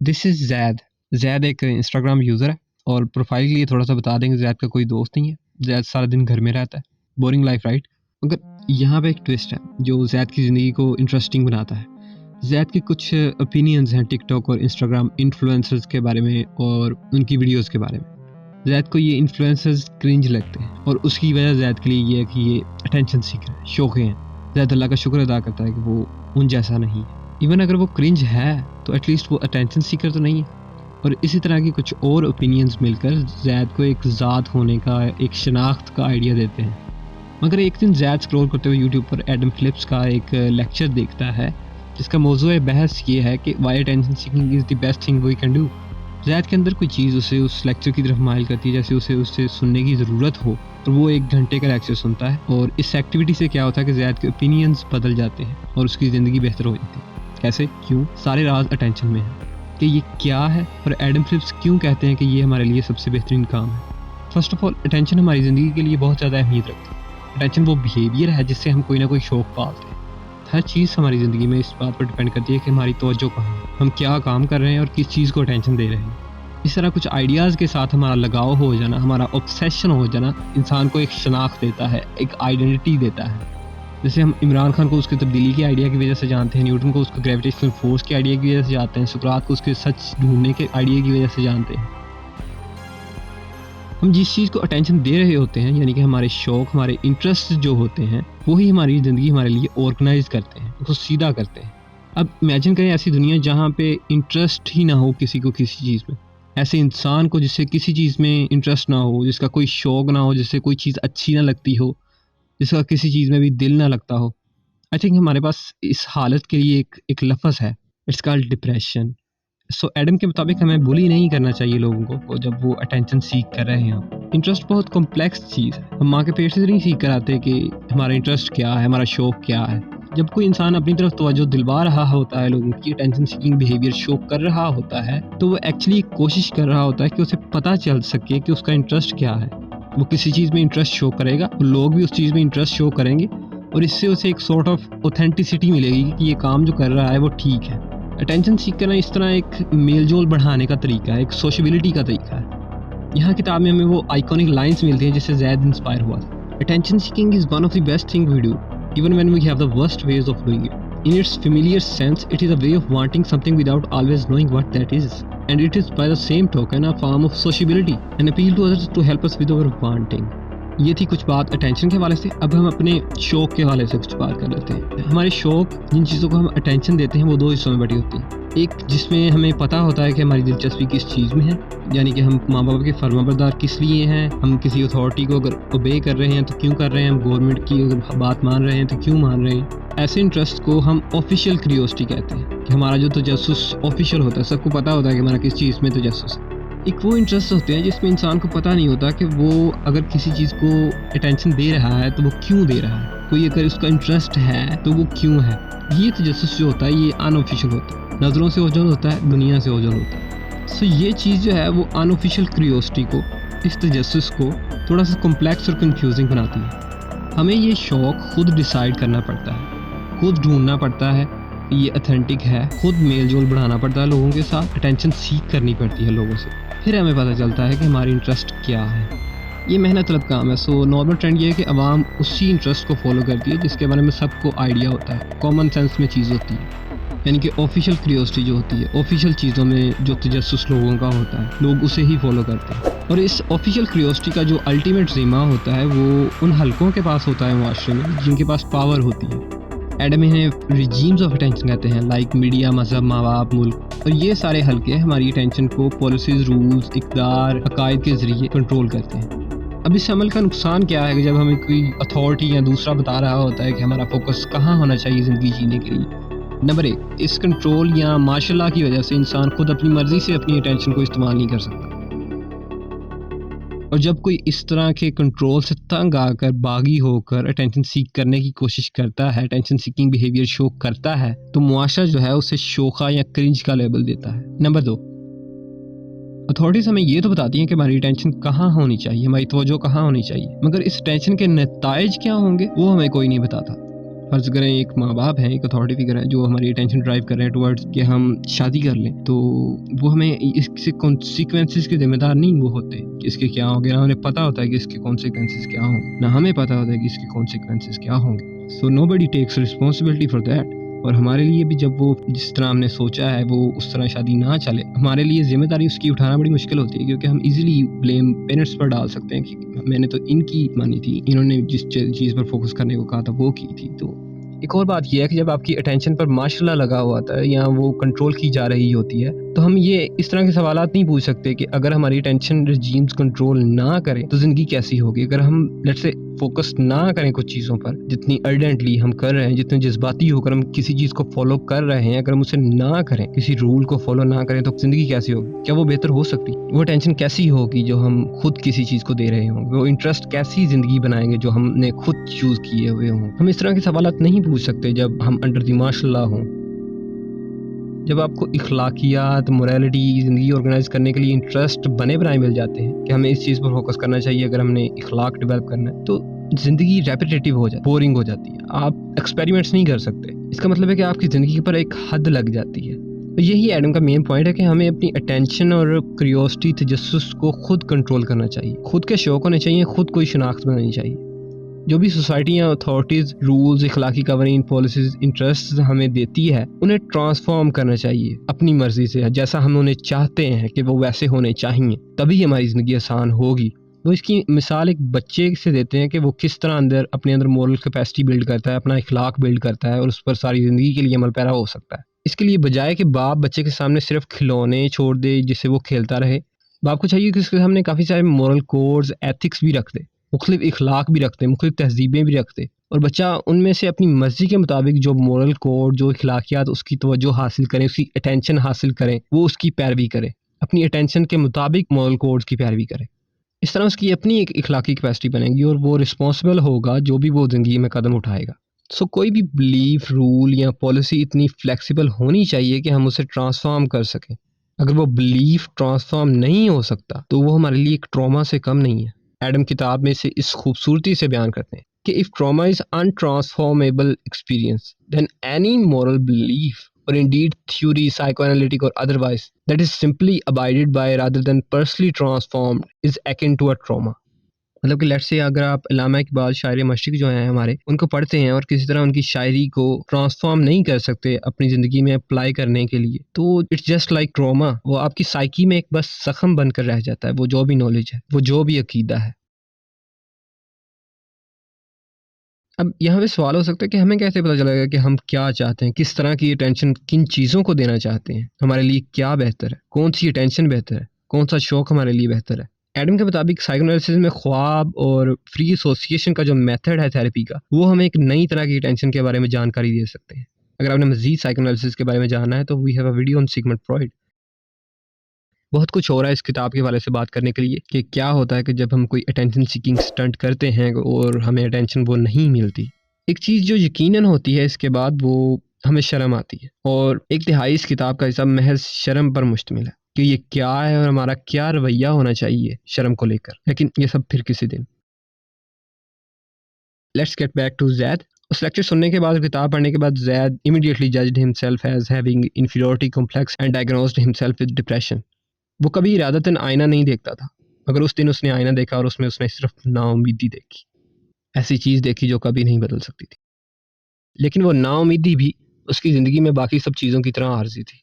دس از زید. زید ایک Instagram user ہے اور پروفائل کے لیے تھوڑا سا بتا دیں کہ زید کا کوئی دوست نہیں ہے. زید سارا دن گھر میں رہتا ہے, بورنگ لائف رائٹ. مگر یہاں پہ ایک ٹوسٹ ہے جو زید کی زندگی کو انٹرسٹنگ بناتا ہے. زید کے کچھ اوپینینز ہیں ٹک ٹاک اور انسٹاگرام انفلوئنسرز کے بارے میں اور ان کی ویڈیوز کے بارے میں. زید کو یہ انفلوئنسرز کرنج لگتے ہیں اور اس کی وجہ زید کے لیے یہ ہے کہ یہ اٹینشن سیکر ہیں, شوقے ہیں. زید اللہ کا شکر ادا کرتا ہے کہ وہ ان جیسا نہیں ہے. ایون اگر وہ کرنج ہے تو ایٹ لیسٹ وہ اٹینشن سیکر تو نہیں ہے. اور اسی طرح کی کچھ اور اوپینینز مل کر زید کو ایک ذات ہونے کا, ایک شناخت کا آئیڈیا دیتے ہیں. مگر ایک دن زید اسکرول کرتے ہوئے یوٹیوب پر ایڈم فلپس کا ایک لیکچر دیکھتا ہے جس کا موضوع بحث یہ ہے کہ why attention seeking is the best thing we can do. Zaid کے اندر کوئی چیز اسے اس لیکچر کی طرف مائل کرتی ہے جیسے اسے سننے کی ضرورت ہو, اور وہ 1 گھنٹے کا لیکچر سنتا ہے. اور اس ایکٹیویٹی سے کیا ہوتا ہے کہ زید کے اوپینینز بدل جاتے ہیں اور اس کی زندگی بہتر ہو جاتی ہے. کیسے, کیوں؟ سارے راز اٹینشن میں ہیں کہ یہ کیا ہے اور ایڈم فلپس کیوں کہتے ہیں کہ یہ ہمارے لیے سب سے بہترین کام ہے. فرسٹ آف آل, اٹینشن ہماری زندگی کے لیے بہت زیادہ اہمیت رکھتی ہے. اٹینشن وہ بیہیویئر ہے جس سے ہم کوئی نہ کوئی شوق پالتے ہیں. ہر چیز ہماری زندگی میں اس بات پر ڈپینڈ کرتی ہے کہ ہماری توجہ کہاں ہے, ہم کیا کام کر رہے ہیں اور کس چیز کو اٹینشن دے رہے ہیں. اس طرح کچھ آئیڈیاز کے ساتھ ہمارا لگاؤ ہو جانا, ہمارا obsession ہو جانا انسان کو ایک شناخت دیتا ہے, ایک آئیڈینٹی دیتا ہے. جیسے ہم عمران خان کو اس کی تبدیلی کے آئیڈیا کی وجہ سے جانتے ہیں, نیوٹن کو اس کو گریویٹیشنل فورس کے آئیڈیا کی وجہ سے جانتے ہیں, سقراط کو اس کے سچ ڈھونڈنے کے آئیڈیا کی وجہ سے جانتے ہیں. ہم جس چیز کو اٹینشن دے رہے ہوتے ہیں, یعنی کہ ہمارے شوق, ہمارے انٹرسٹ جو ہوتے ہیں, وہی ہماری زندگی ہمارے لیے آرگنائز کرتے ہیں, اس کو سیدھا کرتے ہیں. اب امیجن کریں ایسی دنیا جہاں پہ انٹرسٹ ہی نہ ہو کسی کو کسی چیز میں. ایسے انسان کو جس سے کسی چیز میں انٹرسٹ نہ ہو, جس کا کوئی شوق نہ ہو, جس سے کوئی چیز اچھی نہ لگتی ہو, جس کا کسی چیز میں بھی دل نہ لگتا ہو. آئی تھنک ہمارے پاس اس حالت کے لیے ایک لفظ ہے, it's called depression. So Adam کے مطابق ہمیں بلی نہیں کرنا چاہیے لوگوں کو جب وہ اٹینشن سیکھ کر رہے ہیں. انٹرسٹ بہت کمپلیکس چیز ہے. ہم ماں کے پیٹ سے نہیں سیکھ کر آتے کہ ہمارا انٹرسٹ کیا ہے, ہمارا شوق کیا ہے. جب کوئی انسان اپنی طرف توجہ دلوا رہا ہوتا ہے, لوگوں کی اٹینشن سیکنگ بیہیویئر شو کر رہا ہوتا ہے, تو وہ ایکچولی کوشش کر رہا ہوتا ہے کہ اسے پتہ چل سکے کہ اس کا انٹرسٹ کیا ہے. وہ کسی چیز میں انٹرسٹ شو کرے گا, لوگ بھی اس چیز میں انٹرسٹ شو کریں گے, اور اس سے اسے ایک سارٹ آف اوتھینٹسٹی ملے گی کہ یہ کام جو کر رہا ہے وہ ٹھیک ہے. اٹینشن سیکھ کرنا اس طرح ایک میل جول بڑھانے کا طریقہ ہے, ایک سوشیبلٹی کا طریقہ ہے. یہاں کتاب میں ہمیں وہ آئیکونک لائنز ملتی ہیں جس سے زید انسپائر ہوا تھا. Attention seeking is one of the best thing we do even when we have the worst ways of doing it. In its familiar sense, it is a way of wanting something without always knowing what that is. And it is by the same token a form of sociability, an appeal to others to help us with our wanting. یہ تھی کچھ بات attention کے حوالے سے. اب ہم اپنے شوق کے حوالے سے کچھ بات کر لیتے ہیں. ہمارے شوق, جن چیزوں کو ہم اٹینشن دیتے ہیں, وہ 2 حصوں میں بٹی ہوتی ہیں. ایک جس میں ہمیں پتہ ہوتا ہے کہ ہماری دلچسپی کس چیز میں ہے, یعنی کہ ہم ماں باپ کے فرمانبردار کس لیے ہیں, ہم کسی اتھارٹی کو اگر اوبے کر رہے ہیں تو کیوں کر رہے ہیں, ہم گورنمنٹ کی اگر بات مان رہے ہیں تو کیوں مان رہے ہیں. ایسے انٹرسٹ کو ہم آفیشیل کریوسٹی کہتے ہیں کہ ہمارا جو تجسس آفیشیل ہوتا ہے, سب کو پتہ ہوتا ہے کہ ہمارا کس چیز میں تجسس ہے. ایک وہ انٹرسٹ ہوتے ہیں جس میں انسان کو پتہ نہیں ہوتا کہ وہ اگر کسی چیز کو اٹینشن دے رہا ہے تو وہ کیوں دے رہا ہے, کوئی اگر اس کا انٹرسٹ ہے تو وہ کیوں ہے. یہ تجسس جو ہوتا ہے یہ ان آفیشیل ہوتا ہے, نظروں سے اوجھل ہوتا ہے, دنیا سے اوجھل ہوتا ہے. سو یہ چیز جو ہے وہ ان آفیشیل کریوسٹی کو, اس تجسس کو تھوڑا سا کمپلیکس اور کنفیوزنگ بناتی ہے. ہمیں یہ شوق خود ڈیسائیڈ کرنا پڑتا ہے, خود ڈھونڈنا پڑتا ہے یہ اتھینٹک ہے, خود میل جول بڑھانا پڑتا ہے لوگوں کے ساتھ, اٹینشن سیکھ کرنی پڑتی ہے لوگوں سے, پھر ہمیں پتہ چلتا ہے کہ ہماری انٹرسٹ کیا ہے. یہ محنت طلب کام ہے. سو نارمل ٹرینڈ یہ ہے کہ عوام اسی انٹرسٹ کو فالو کرتی ہے جس کے بارے میں سب کو آئیڈیا ہوتا ہے, کامن سینس میں چیز ہوتی ہے. یعنی کہ آفیشیل کریوسٹی جو ہوتی ہے, آفیشیل چیزوں میں جو تجسس لوگوں کا ہوتا ہے, لوگ اسے ہی فالو کرتے ہیں. اور اس آفیشیل کریوسٹی کا جو الٹیمیٹ ذمہ ہوتا ہے وہ ان حلقوں کے پاس ہوتا ہے معاشرے میں جن کے پاس پاور ہوتی ہے. ایڈم انہیں ریجیمز آف اٹینشن کہتے ہیں, لائک میڈیا, مذہب, ماں باپ, ملک. اور یہ سارے حلقے ہماری اٹینشن کو پالیسیز, رولز, اقدار, عقائد کے ذریعے کنٹرول کرتے ہیں. اب اس عمل کا نقصان کیا ہے کہ جب ہمیں کوئی اتھارٹی یا دوسرا بتا رہا ہوتا ہے کہ ہمارا فوکس کہاں ہونا چاہیے زندگی جینے کے لیے. نمبر 1, اس کنٹرول یا مارشل لا کی وجہ سے انسان خود اپنی مرضی سے اپنی اٹینشن کو استعمال نہیں کر سکتا. اور جب کوئی اس طرح کے کنٹرول سے تنگ آ کر, باغی ہو کر اٹینشن سیک کرنے کی کوشش کرتا ہے, اٹینشن سیکنگ بیہیویئر شو کرتا ہے, تو معاشرہ جو ہے اسے شوخا یا کرنج کا لیبل دیتا ہے. نمبر 2, اتھارٹیز ہمیں یہ تو بتاتی ہیں کہ ہماری اٹینشن کہاں ہونی چاہیے, ہماری توجہ کہاں ہونی چاہیے, مگر اس اٹینشن کے نتائج کیا ہوں گے وہ ہمیں کوئی نہیں بتاتا. فرض کریں ایک ماں باپ ہیں، ایک اتھارٹی فگر ہے جو ہماری اٹینشن ڈرائیو کر رہے ہیں ٹورڈز کہ ہم شادی کر لیں، تو وہ ہمیں اس سے کانسیکوینسز کے ذمہ دار نہیں وہ ہوتے کہ اس کے کیا ہوں گے، نہ انہیں پتہ ہوتا ہے کہ اس کے کانسیکوینسز کیا ہوں گے، نہ ہمیں پتہ ہوتا ہے کہ اس کے کانسیکوینسز کیا ہوں گے. سو نو بڈی ٹیکس رسپانسبلٹی فار دیٹ. اور ہمارے لیے بھی جب وہ جس طرح ہم نے سوچا ہے وہ اس طرح شادی نہ چلے، ہمارے لیے ذمہ داری اس کی اٹھانا بڑی مشکل ہوتی ہے، کیونکہ ہم ایزیلی بلیم پیرنٹس پر ڈال سکتے ہیں کہ میں نے تو ان کی مانی تھی، انہوں نے جس چیز پر فوکس کرنے کو کہا تھا وہ کی تھی. تو ایک اور بات یہ ہے کہ جب آپ کی اٹینشن پر ماشاء اللہ لگا ہوا ہوتا ہے یا وہ کنٹرول کی جا رہی ہوتی ہے، تو ہم یہ اس طرح کے سوالات نہیں پوچھ سکتے کہ اگر ہماری اٹینشن رجیمز کنٹرول نہ کریں تو زندگی کیسی ہوگی. اگر ہم لیٹس سے فوکس نہ کریں کچھ چیزوں پر جتنی ارجنٹلی ہم کر رہے ہیں، جتنے جذباتی ہو کر ہم کسی چیز کو فالو کر رہے ہیں، اگر ہم اسے نہ کریں، کسی رول کو فالو نہ کریں، تو زندگی کیسی ہوگی؟ کیا وہ بہتر ہو سکتی؟ وہ ٹینشن کیسی ہوگی جو ہم خود کسی چیز کو دے رہے ہوں گے؟ وہ انٹرسٹ کیسی زندگی بنائیں گے جو ہم نے خود چوز کیے ہوئے ہوں؟ ہم اس طرح کے سوالات نہیں پوچھ سکتے جب ہم انڈر دی ماشاء اللہ ہوں. جب آپ کو اخلاقیات، موریلٹی، زندگی آرگنائز کرنے کے لیے انٹرسٹ بنے بنائے مل جاتے ہیں کہ ہمیں اس چیز پر فوکس کرنا چاہیے، اگر ہم نے اخلاق ڈیولپ کرنا ہے، تو زندگی ریپیٹیٹیو ہو جاتی، بورنگ ہو جاتی ہے، آپ ایکسپیریمنٹس نہیں کر سکتے. اس کا مطلب ہے کہ آپ کی زندگی پر ایک حد لگ جاتی ہے. تو یہی ایڈم کا مین پوائنٹ ہے کہ ہمیں اپنی اٹینشن اور کریوسٹی، تجسس کو خود کنٹرول کرنا چاہیے، خود کے شوق ہونے چاہیے، خود کوئی شناخت بنانی چاہیے. جو بھی سوسائٹیاں، اتھارٹیز، رولز، اخلاقی قوانین، پالیسیز، انٹرسٹ ہمیں دیتی ہے، انہیں ٹرانسفارم کرنا چاہیے اپنی مرضی سے، جیسا ہم انہیں چاہتے ہیں کہ وہ ویسے ہونے چاہیے، تبھی ہماری زندگی آسان ہوگی. وہ اس کی مثال ایک بچے سے دیتے ہیں کہ وہ کس طرح اپنے اندر مورل کیپیسٹی بلڈ کرتا ہے، اپنا اخلاق بلڈ کرتا ہے، اور اس پر ساری زندگی کے لیے عمل پیرا ہو سکتا ہے. اس کے لیے بجائے کہ باپ بچے کے سامنے صرف کھلونے چھوڑ دے جس سے وہ کھیلتا رہے، باپ کو چاہیے کہ اس کے سامنے کافی سارے مورل کوڈز، ایتھکس بھی رکھ دے، مختلف اخلاق بھی رکھتے، مختلف تہذیبیں بھی رکھتے، اور بچہ ان میں سے اپنی مرضی کے مطابق جو مورل کوڈ، جو اخلاقیات اس کی توجہ حاصل کریں، اس کی اٹینشن حاصل کریں، وہ اس کی پیروی کرے، اپنی اٹینشن کے مطابق مورل کوڈز کی پیروی کرے. اس طرح اس کی اپنی ایک اخلاقی کیپیسٹی بنے گی اور وہ رسپانسبل ہوگا جو بھی وہ زندگی میں قدم اٹھائے گا. سو کوئی بھی بلیف، رول یا پالیسی اتنی فلیکسیبل ہونی چاہیے کہ ہم اسے ٹرانسفارم کر سکیں. اگر وہ بلیف ٹرانسفارم نہیں ہو سکتا تو وہ ہمارے لیے ایک ٹراما سے کم نہیں ہے. ایڈم کتاب میں سے اس خوبصورتی سے بیان کرتے ہیں کہ if trauma is untransformable experience, then any moral belief or indeed theory, psychoanalytic or otherwise, that is simply abided by rather than personally transformed is akin to a trauma. مطلب کہ لیٹ سے اگر آپ علامہ اقبال شاعر مشرق جو ہیں ہمارے، ان کو پڑھتے ہیں اور کسی طرح ان کی شاعری کو ٹرانسفارم نہیں کر سکتے اپنی زندگی میں اپلائی کرنے کے لیے، تو اٹس جسٹ لائک ٹراما. وہ آپ کی سائیکی میں ایک بس زخم بن کر رہ جاتا ہے، وہ جو بھی نالج ہے، وہ جو بھی عقیدہ ہے. اب یہاں پہ سوال ہو سکتا ہے کہ ہمیں کیسے پتہ چلے گا کہ ہم کیا چاہتے ہیں، کس طرح کی اٹینشن کن چیزوں کو دینا چاہتے ہیں، ہمارے لیے کیا بہتر ہے، کون سی اٹینشن بہتر ہے، کون سا شوق ہمارے لیے بہتر ہے. ایڈم کے مطابق سائیکو انالیسس میں خواب اور فری ایسوسیشن کا جو میتھڈ ہے تھیراپی کا، وہ ہمیں ایک نئی طرح کی اٹینشن کے بارے میں جانکاری دے سکتے ہیں. اگر آپ نے مزید سائیکو انالیسس کے بارے میں جاننا ہے تو we have a video on Sigmund Freud. بہت کچھ ہو رہا ہے اس کتاب کے حوالے سے بات کرنے کے لیے کہ کیا ہوتا ہے کہ جب ہم کوئی اٹینشن سیکنگ سٹنٹ کرتے ہیں اور ہمیں اٹینشن وہ نہیں ملتی. ایک چیز جو یقیناً ہوتی ہے اس کے بعد، وہ ہمیں شرم آتی ہے، اور ایک تہائی اس کتاب کا حصہ محض شرم پر مشتمل ہے کہ یہ کیا ہے اور ہمارا کیا رویہ ہونا چاہیے شرم کو لے کر. لیکن یہ سب پھر کسی دن. Let's get back to Zaid. اس لیکچر سننے کے بعد، کتاب پڑھنے کے بعد، زید immediately judged himself as having inferiority complex and diagnosed himself with depression. وہ کبھی ارادتاً آئینہ نہیں دیکھتا تھا، مگر اس دن اس نے آئینہ دیکھا اور اس نے صرف نا امیدی دیکھی، ایسی چیز دیکھی جو کبھی نہیں بدل سکتی تھی. لیکن وہ نا امیدی بھی اس کی زندگی میں باقی سب چیزوں کی طرح عارضی تھی.